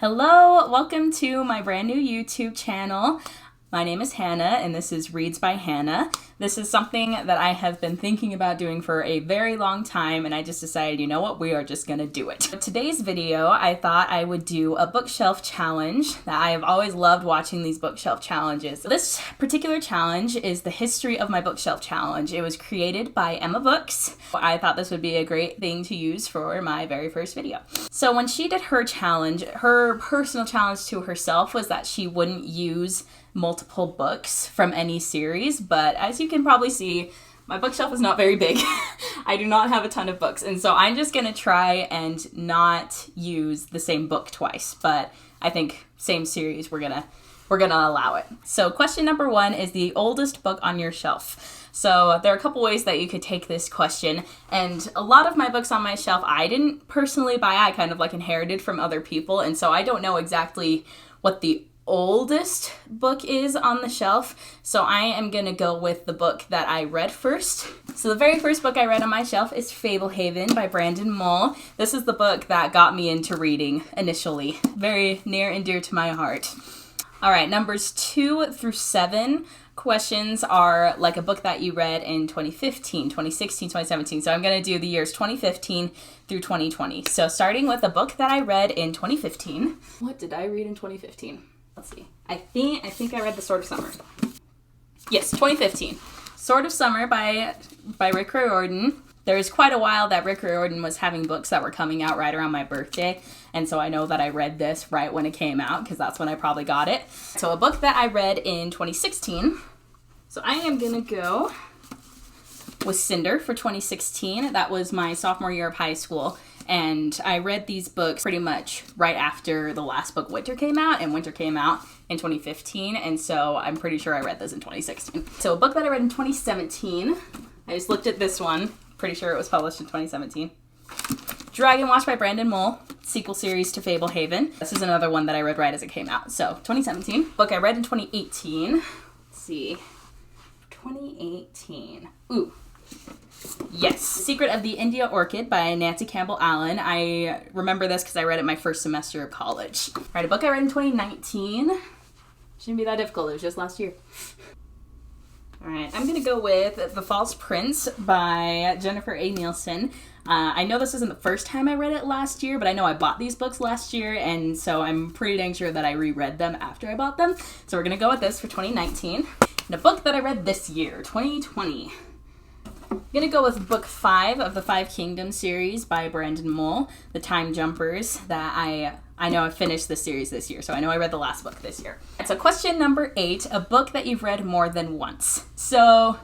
Hello, welcome to my brand new YouTube channel. My name is Hannah and this is Reads by Hannah. This is something that I have been thinking about doing for a very long time and I just decided, you know what, we are just gonna do it. For today's video, I thought I would do a bookshelf challenge. That I have always loved watching these bookshelf challenges. This particular challenge is the History of My Bookshelf Challenge. It was created by emmabooks. I thought this would be a great thing to use for my very first video. So when she did her challenge, her personal challenge to herself was that she wouldn't use multiple books from any series, but as you can probably see, my bookshelf is not very big. I do not have a ton of books, and so I'm just gonna try and not use the same book twice, but I think same series, we're gonna allow it. So question number 1 is the oldest book on your shelf. So there are a couple ways that you could take this question, and a lot of my books on my shelf I didn't personally buy, I kind of like inherited from other people, and so I don't know exactly what the oldest book is on the shelf, so I am gonna go with the book that I read first. So the very first book I read on my shelf is Fablehaven by Brandon Mull. This is the book that got me into reading initially. Very near and dear to my heart. Alright, numbers 2 through 7 questions are like a book that you read in 2015, 2016, 2017. So I'm going to do the years 2015 through 2020. So starting with a book that I read in 2015. What did I read in 2015? Let's see. I think I read The Sword of Summer. Yes, 2015. Sword of Summer by Rick Riordan. There was quite a while that Rick Riordan was having books that were coming out right around my birthday, and so I know that I read this right when it came out because that's when I probably got it. So a book that I read in 2016. So I am gonna go with Cinder for 2016. That was my sophomore year of high school, and I read these books pretty much right after the last book, Winter, came out, and Winter came out in 2015, and so I'm pretty sure I read this in 2016. So a book that I read in 2017, I just looked at this one, pretty sure it was published in 2017. Dragon Watch by Brandon Mull, sequel series to Fablehaven. This is another one that I read right as it came out. So 2017. Book I read in 2018. Let's see. 2018. Ooh. Yes. Secret of the India Orchid by Nancy Campbell Allen. I remember this because I read it my first semester of college. All right, a book I read in 2019. Shouldn't be that difficult. It was just last year. All right, I'm going to go with The False Prince by Jennifer A. Nielsen. I know this isn't the first time I read it last year, but I know I bought these books last year, and so I'm pretty dang sure that I reread them after I bought them. So we're going to go with this for 2019. And a book that I read this year, 2020. I'm going to go with book 5 of the Five Kingdoms series by Brandon Mull, The Time Jumpers, that I know I finished this series this year, so I know I read the last book this year. So question number 8, a book that you've read more than once. So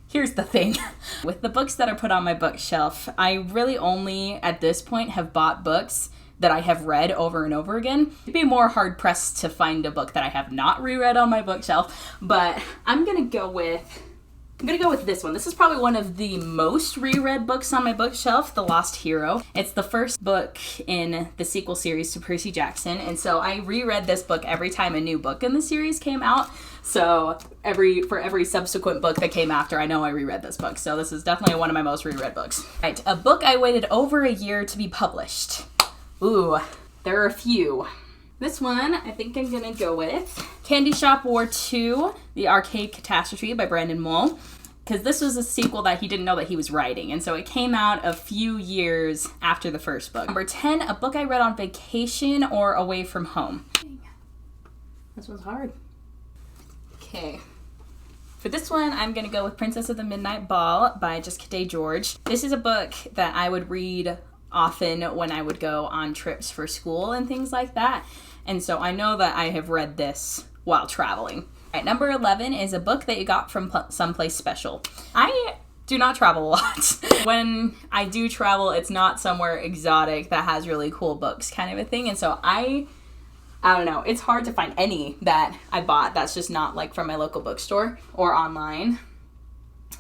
here's the thing. With the books that are put on my bookshelf, I really only, at this point, have bought books that I have read over and over again. It'd be more hard-pressed to find a book that I have not reread on my bookshelf, but I'm gonna go with this one. This is probably one of the most reread books on my bookshelf, The Lost Hero. It's the first book in the sequel series to Percy Jackson, and so I reread this book every time a new book in the series came out. So for every subsequent book that came after, I know I reread this book. So this is definitely one of my most reread books. Right, a book I waited over a year to be published. Ooh, there are a few. This one, I think I'm gonna go with Candy Shop War 2, The Arcade Catastrophe by Brandon Mull, because this was a sequel that he didn't know that he was writing, and so it came out a few years after the first book. Number 10, a book I read on vacation or away from home. This one's hard. Okay. For this one, I'm gonna go with Princess of the Midnight Ball by Jessica Day George. This is a book that I would read often when I would go on trips for school and things like that. And so I know that I have read this while traveling. All right, number 11 is a book that you got from someplace special. I do not travel a lot. When I do travel, it's not somewhere exotic that has really cool books kind of a thing. And so I don't know, it's hard to find any that I bought that's just not like from my local bookstore or online.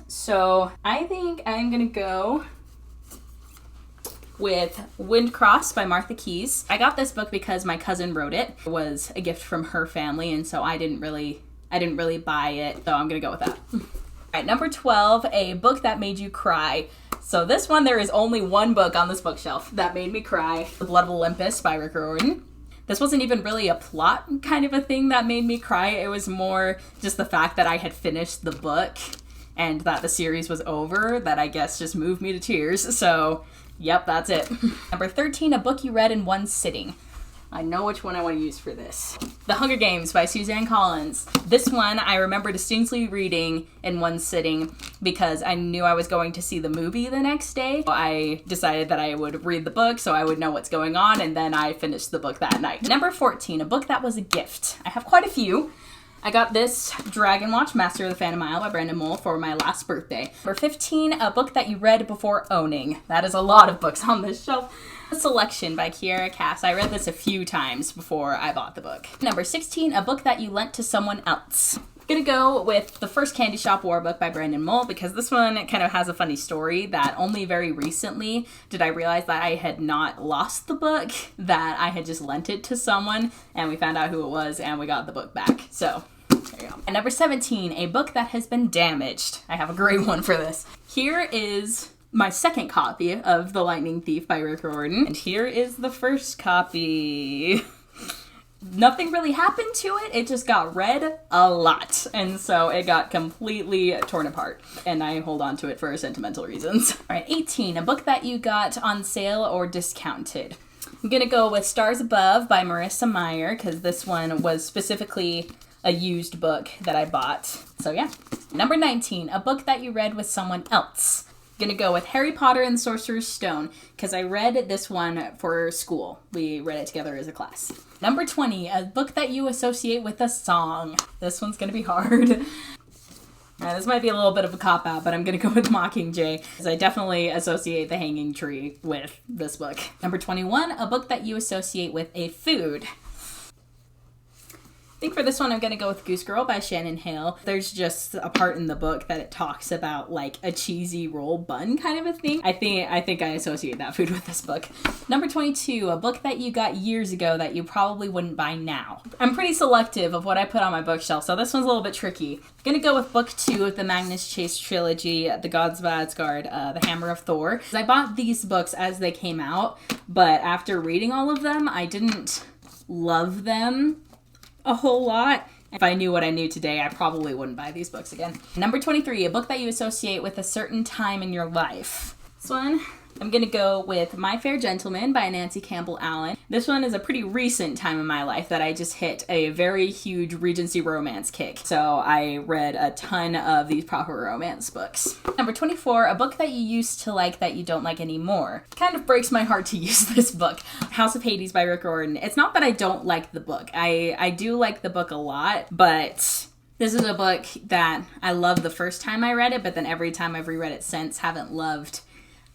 So I think I'm gonna go with Windcross by Martha Keyes. I got this book because my cousin wrote it. It was a gift from her family, and so I didn't really buy it, so I'm gonna go with that. All right, number 12, a book that made you cry. So this one, there is only one book on this bookshelf that made me cry. The Blood of Olympus by Rick Riordan. This wasn't even really a plot kind of a thing that made me cry. It was more just the fact that I had finished the book and that the series was over that I guess just moved me to tears. So, yep, that's it. Number 13, a book you read in one sitting. I know which one I want to use for this. The Hunger Games by Suzanne Collins. This one I remember distinctly reading in one sitting because I knew I was going to see the movie the next day. I decided that I would read the book so I would know what's going on, and then I finished the book that night. Number 14, a book that was a gift. I have quite a few. I got this Dragon Watch, Master of the Phantom Isle by Brandon Mull for my last birthday. Number 15, a book that you read before owning. That is a lot of books on this shelf. A Selection by Kiera Cass. I read this a few times before I bought the book. Number 16, a book that you lent to someone else. I'm gonna go with The First Candy Shop War book by Brandon Mull because this one kind of has a funny story that only very recently did I realize that I had not lost the book, that I had just lent it to someone, and we found out who it was and we got the book back. So there you go. And number 17, a book that has been damaged. I have a great one for this. Here is my second copy of The Lightning Thief by Rick Riordan. And here is the first copy. Nothing really happened to it. It just got read a lot. And so it got completely torn apart. And I hold on to it for sentimental reasons. All right, 18, a book that you got on sale or discounted. I'm gonna go with Stars Above by Marissa Meyer because this one was specifically a used book that I bought. So yeah. Number 19, a book that you read with someone else. Gonna go with Harry Potter and the Sorcerer's Stone because I read this one for school. We read it together as a class. Number 20, a book that you associate with a song. This one's gonna be hard. This might be a little bit of a cop-out, but I'm gonna go with Mockingjay because I definitely associate The Hanging Tree with this book. Number 21, a book that you associate with a food. I think for this one, I'm gonna go with Goose Girl by Shannon Hale. There's just a part in the book that it talks about like a cheesy roll bun kind of a thing. I think I associate that food with this book. Number 22, a book that you got years ago that you probably wouldn't buy now. I'm pretty selective of what I put on my bookshelf, so this one's a little bit tricky. I'm gonna go with book 2 of the Magnus Chase trilogy, The Gods of Asgard, The Hammer of Thor. I bought these books as they came out, but after reading all of them, I didn't love them a whole lot. If I knew what I knew today, I probably wouldn't buy these books again. Number 23, a book that you associate with a certain time in your life. This one, I'm gonna go with My Fair Gentleman by Nancy Campbell Allen. This one is a pretty recent time in my life that I just hit a very huge Regency romance kick. So I read a ton of these proper romance books. Number 24, a book that you used to like that you don't like anymore. Kind of breaks my heart to use this book. House of Hades by Rick Riordan. It's not that I don't like the book. I do like the book a lot, but this is a book that I loved the first time I read it, but then every time I've reread it since, haven't loved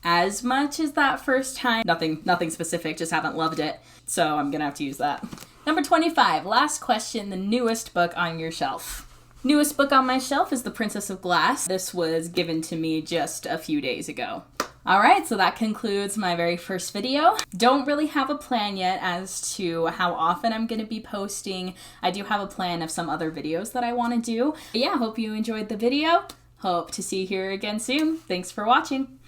as much as that first time. Nothing specific, just haven't loved it. So I'm gonna have to use that. Number 25, last question, the newest book on your shelf. Newest book on my shelf is The Princess of Glass. This was given to me just a few days ago. Alright, so that concludes my very first video. Don't really have a plan yet as to how often I'm going to be posting. I do have a plan of some other videos that I want to do. But yeah, hope you enjoyed the video. Hope to see you here again soon. Thanks for watching.